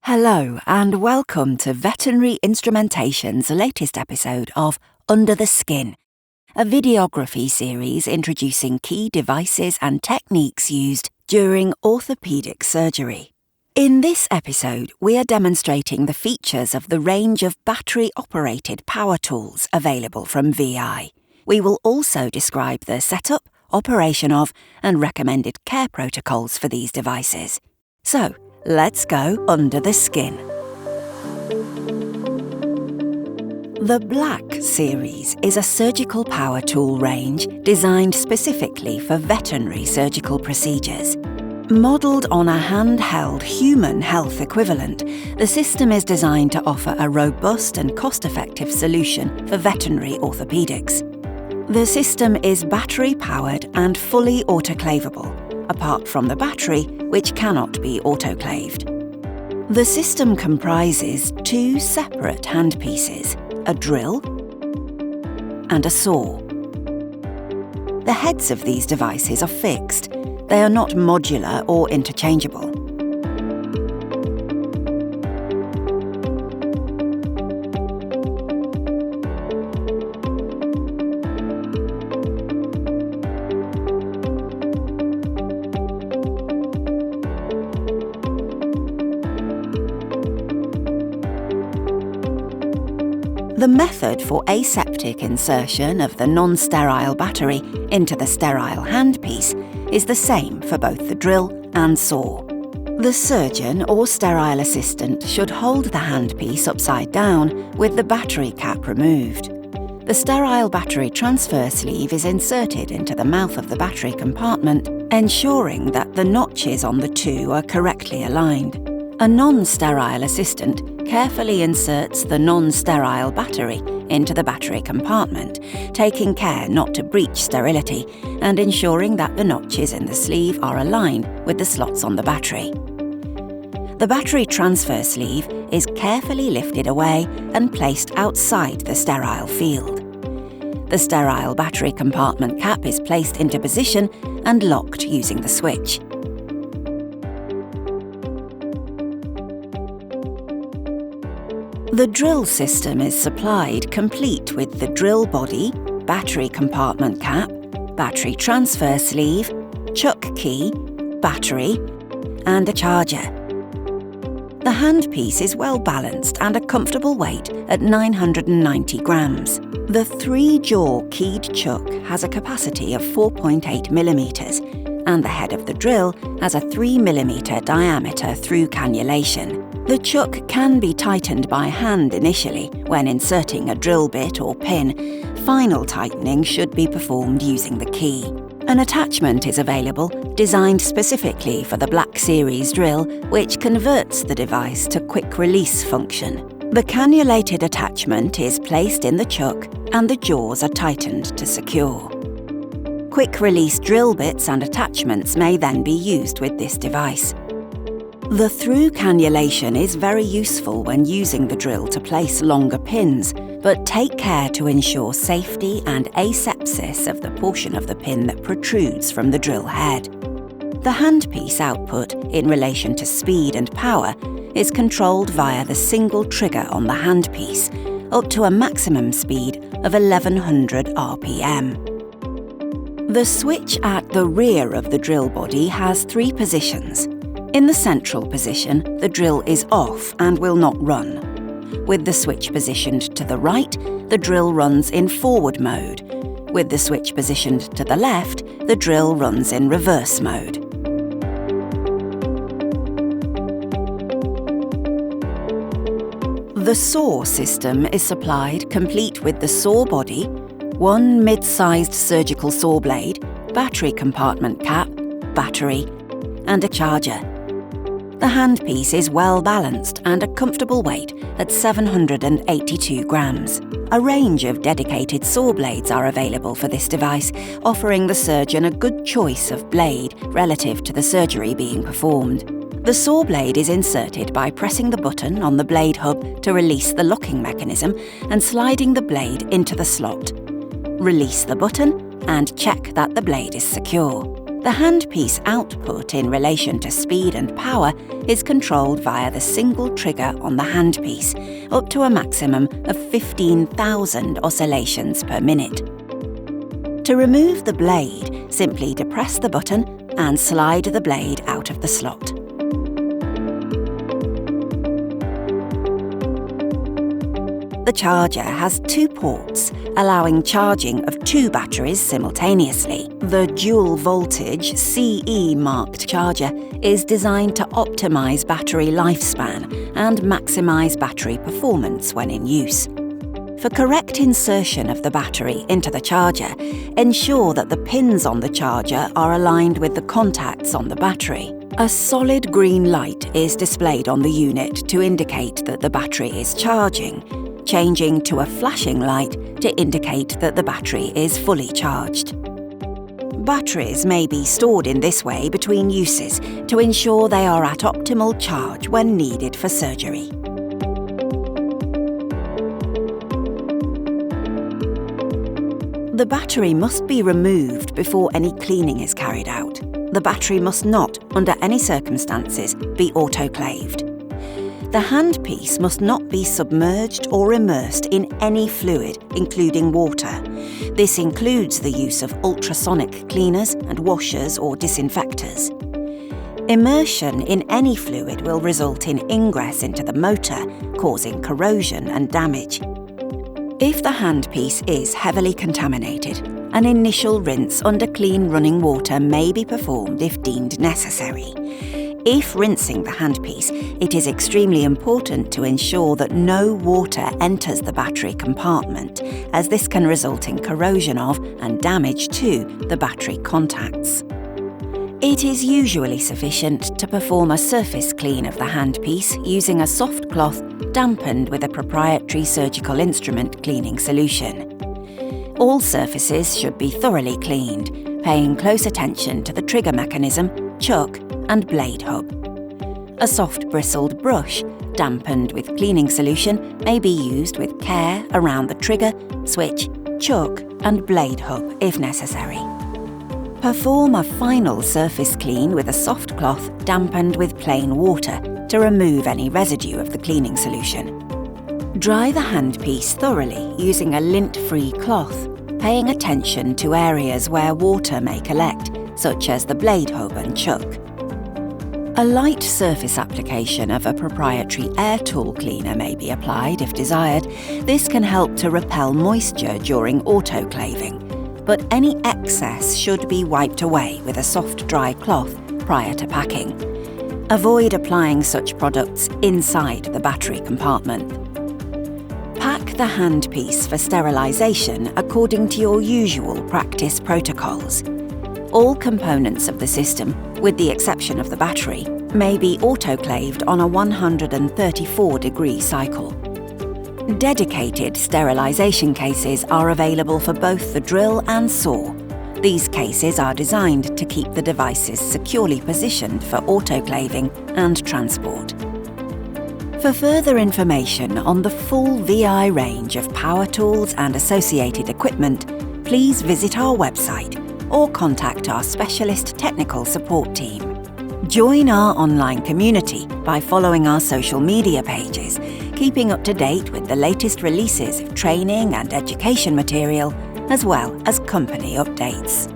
Hello and welcome to Veterinary Instrumentation's latest episode of Under the Skin, a videography series introducing key devices and techniques used during orthopaedic surgery. In this episode, we are demonstrating the features of the range of battery-operated power tools available from VI. We will also describe the setup, operation of, and recommended care protocols for these devices. So, let's go under the skin. The Black series is a surgical power tool range designed specifically for veterinary surgical procedures. Modelled on a handheld human health equivalent, the system is designed to offer a robust and cost-effective solution for veterinary orthopaedics. The system is battery-powered and fully autoclavable, apart from the battery, which cannot be autoclaved. The system comprises two separate handpieces, a drill and a saw. The heads of these devices are fixed. They are not modular or interchangeable. The method for aseptic insertion of the non-sterile battery into the sterile handpiece is the same for both the drill and saw. The surgeon or sterile assistant should hold the handpiece upside down with the battery cap removed. The sterile battery transfer sleeve is inserted into the mouth of the battery compartment, ensuring that the notches on the two are correctly aligned. A non-sterile assistant carefully inserts the non-sterile battery into the battery compartment, taking care not to breach sterility and ensuring that the notches in the sleeve are aligned with the slots on the battery. The battery transfer sleeve is carefully lifted away and placed outside the sterile field. The sterile battery compartment cap is placed into position and locked using the switch. The drill system is supplied complete with the drill body, battery compartment cap, battery transfer sleeve, chuck key, battery, and a charger. The handpiece is well balanced and a comfortable weight at 990 grams. The 3-jaw keyed chuck has a capacity of 4.8 millimeters, and the head of the drill has a 3 millimeter diameter through cannulation. The chuck can be tightened by hand initially when inserting a drill bit or pin. Final tightening should be performed using the key. An attachment is available designed specifically for the Black Series drill, which converts the device to quick release function. The cannulated attachment is placed in the chuck and the jaws are tightened to secure. Quick release drill bits and attachments may then be used with this device. The through cannulation is very useful when using the drill to place longer pins, but take care to ensure safety and asepsis of the portion of the pin that protrudes from the drill head. The handpiece output, in relation to speed and power, is controlled via the single trigger on the handpiece, up to a maximum speed of 1100 RPM. The switch at the rear of the drill body has 3 positions. In the central position, the drill is off and will not run. With the switch positioned to the right, the drill runs in forward mode. With the switch positioned to the left, the drill runs in reverse mode. The saw system is supplied complete with the saw body, 1 mid-sized surgical saw blade, battery compartment cap, battery, and a charger. The handpiece is well balanced and a comfortable weight at 782 grams. A range of dedicated saw blades are available for this device, offering the surgeon a good choice of blade relative to the surgery being performed. The saw blade is inserted by pressing the button on the blade hub to release the locking mechanism and sliding the blade into the slot. Release the button and check that the blade is secure. The handpiece output in relation to speed and power is controlled via the single trigger on the handpiece, up to a maximum of 15,000 oscillations per minute. To remove the blade, simply depress the button and slide the blade out of the slot. The charger has 2 ports, allowing charging of 2 batteries simultaneously. The dual-voltage CE-marked charger is designed to optimize battery lifespan and maximize battery performance when in use. For correct insertion of the battery into the charger, ensure that the pins on the charger are aligned with the contacts on the battery. A solid green light is displayed on the unit to indicate that the battery is charging, changing to a flashing light to indicate that the battery is fully charged. Batteries may be stored in this way between uses to ensure they are at optimal charge when needed for surgery. The battery must be removed before any cleaning is carried out. The battery must not, under any circumstances, be autoclaved. The handpiece must not be submerged or immersed in any fluid, including water. This includes the use of ultrasonic cleaners and washers or disinfectors. Immersion in any fluid will result in ingress into the motor, causing corrosion and damage. If the handpiece is heavily contaminated, an initial rinse under clean running water may be performed if deemed necessary. If rinsing the handpiece, it is extremely important to ensure that no water enters the battery compartment, as this can result in corrosion of and damage to the battery contacts. It is usually sufficient to perform a surface clean of the handpiece using a soft cloth dampened with a proprietary surgical instrument cleaning solution. All surfaces should be thoroughly cleaned, paying close attention to the trigger mechanism, chuck, and blade hub. A soft bristled brush, dampened with cleaning solution, may be used with care around the trigger, switch, chuck, and blade hub if necessary. Perform a final surface clean with a soft cloth dampened with plain water to remove any residue of the cleaning solution. Dry the handpiece thoroughly using a lint-free cloth, paying attention to areas where water may collect, such as the blade hub and chuck. A light surface application of a proprietary air tool cleaner may be applied if desired. This can help to repel moisture during autoclaving, but any excess should be wiped away with a soft dry cloth prior to packing. Avoid applying such products inside the battery compartment. Pack the handpiece for sterilisation according to your usual practice protocols. All components of the system, with the exception of the battery, may be autoclaved on a 134-degree cycle. Dedicated sterilisation cases are available for both the drill and saw. These cases are designed to keep the devices securely positioned for autoclaving and transport. For further information on the full VI range of power tools and associated equipment, please visit our website or contact our specialist technical support team. Join our online community by following our social media pages, keeping up to date with the latest releases of training and education material, as well as company updates.